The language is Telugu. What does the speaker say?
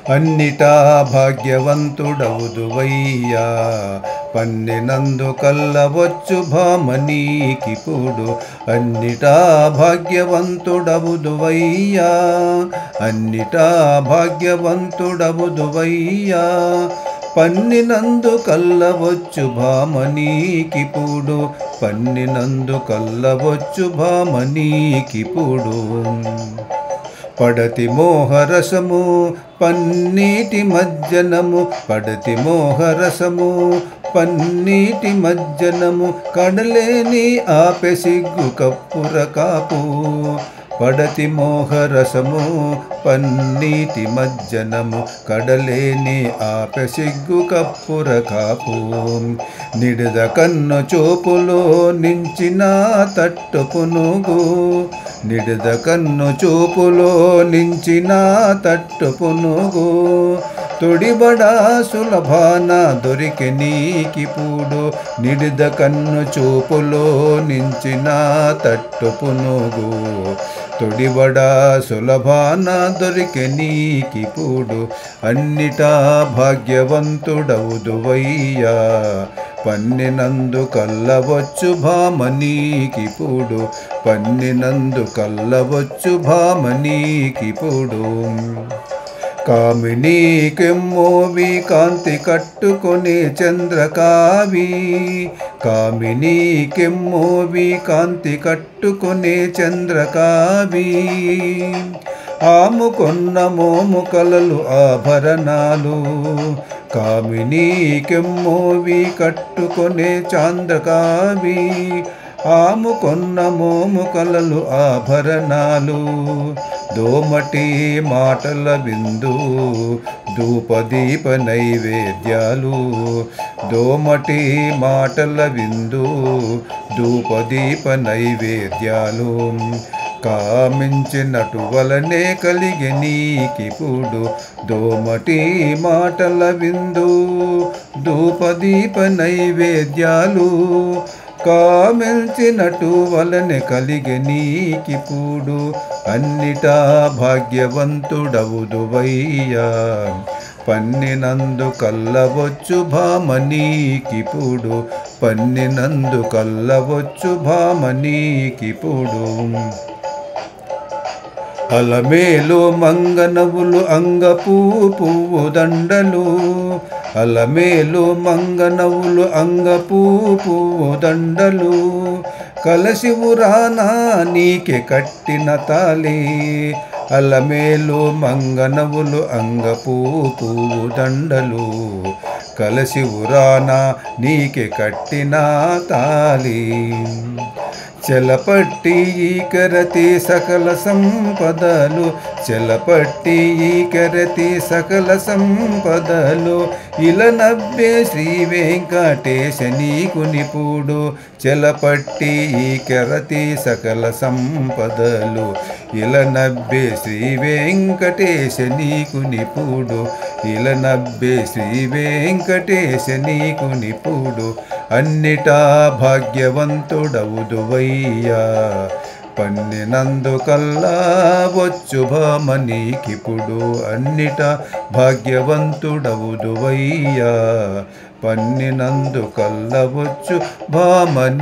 అన్నిటా భాగ్యవంతుడవుదువయ్యా పన్నినందు కల్లవచ్చు భామనీకిపుడు అన్నిటా భాగ్యవంతుడవుదువయ్యా అన్నిటా భాగ్యవంతుడవుదువయ్యా పన్నినందు కల్లవచ్చు భామనీకిపుడు పన్నినందు కల్లవచ్చు భామనీకిపుడు పడతి మోహరసము పన్నీటి మజ్జనము పడతి మోహరసము పన్నీటి మజ్జనము కడలేని ఆపె సిగ్గు కప్పుర కాపు పడతి మోహరసము పన్నీటి మజ్జనము కడలేని ఆపె సిగ్గు కప్పుర కాపు నిడుద కన్ను చూపులో నించిన తట్టు పునుగు నిడుద కన్ను చూపులో నించిన తట్టు పునుగు తొడిబడా సులభాన దొరికి నీకిపుడు నిడుద కన్ను చూపులో నించిన తట్టు పునుగు తొడిబడా సులభాన దొరికి నీకిపుడు అన్నిటా భాగ్యవంతుడవుదువయ్యా పన్నినందు కల్లవచ్చు భామనీకిపుడు పన్నినందు కల్లవచ్చు భామనీకిపుడు కామినీకెమ్మోవి కాంతి కట్టుకొని చంద్రకావి కామినీకెమ్మోవి కాంతి కట్టుకొని చంద్రకావి ఆముకొన్న మోము కలలు ఆభరణాలు కామినీకెమ్మోవి కట్టుకొనే చంద్రకావి ఆముకొన్న మోము కలలు ఆభరణాలు దోమటి మాటల విందు ధూపదీప నైవేద్యాలు దోమటి మాటల విందు ధూపదీప నైవేద్యాలు కామించినటు వలనే కలిగి నీకిపుడు దోమటి మాటల విందు ధూపదీప నైవేద్యాలు కామించినటు వలనే కలిగి నీకిపుడు అన్నిటా భాగ్యవంతుడవుదువయ్యా పన్నినందు కల్లవచ్చు భామనీకిపుడు పన్నినందు కల్లవచ్చు భామనీకిపుడు అలమేలు మంగనవులు అంగపూ పువ్వు దండలు అలమేలు మంగనవులు అంగపూ పువ్వు దండలు కలశివురానా నీకే కట్టిన తాళి అలమేలు మంగనవులు అంగపూ పువ్వు దండలు కలశివురానా నీకే కట్టిన తాళి చెలపట్టి ఈకరతి సకల సంపదలు చెలపట్టి ఈకరతి సకల సంపదలు ఇలనవ్వే శ్రీ వెంకటేశ నీకు నిపుడు చెలపట్టి ఈకరతి సకల సంపదలు ఇలనవ్వే శ్రీ వెంకటేశ నీకు నిపుడు ఇలనవ్వే శ్రీ వెంకటేశ నీకు నిపుడు అన్నిటా భాగ్యవంతుడవుదువయ్యా పన్నినందు కల్లవచ్చు భామనీకిపుడు అన్నిటా భాగ్యవంతుడవుదువయ్యా పన్నినందు కల్లవచ్చు భామనీకిపుడు